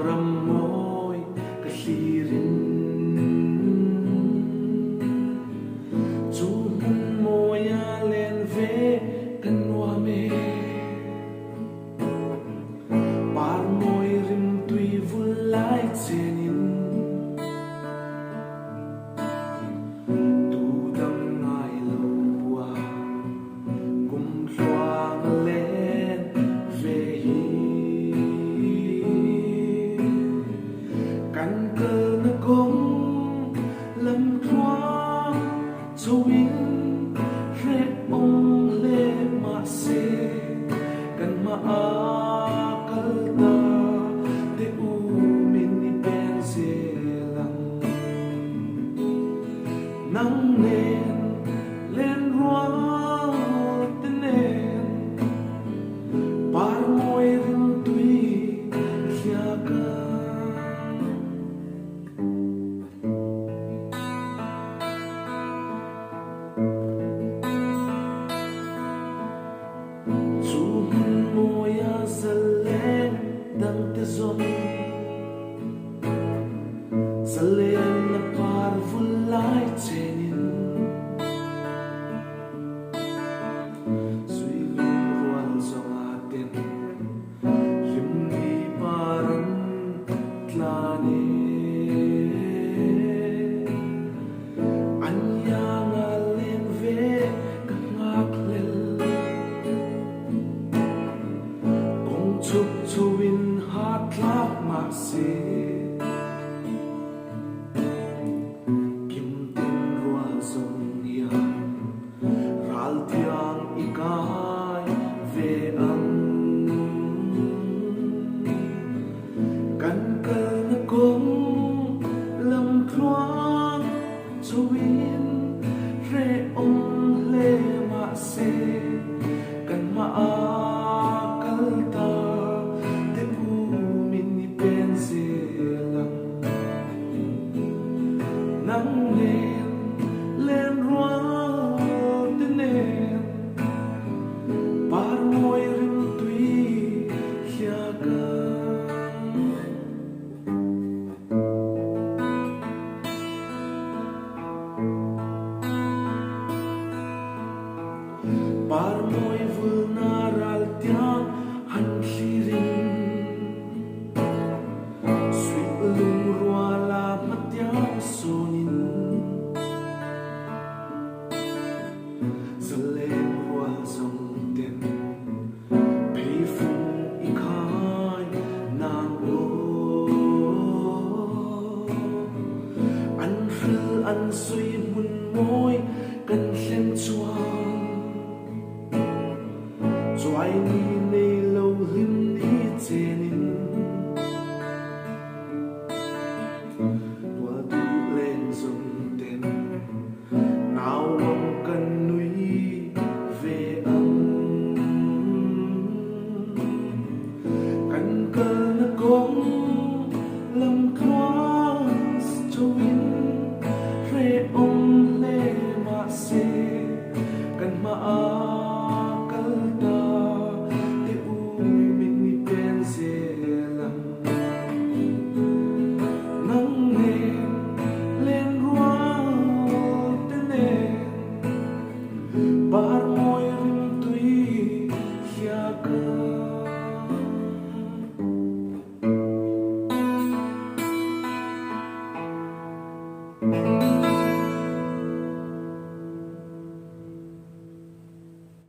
ram môi ka hlirin chu mun moya len ve kan nuame par môi rim tui vul lai chenin tu dam ngai loa kum hloang len ve hi kan cơ na kong lam thoa cho win re ong le ma se kan ma a kal ta te u min ni ben se lang nang nen len ruang te nen par môi rin tui khia ka moya salen dang te zon salen na par vulai chenin sui lu ruan zong aten lim ni paran tlane anya nga len ve ka ngak lel chúc cho win hát lắc mà se kim tin rua sông ya ral tiang ikai ve ang kan cơ na kong lam thoang cho win re ong le mà se kan ma a kal ta nắng lên lên ruang te nen par môi rim tui khia ka par môi vulneral tiang han hlirin sweet lung rua la matiang sonin salen rua song ten pei phung ikai nang o an hri an sui mun môi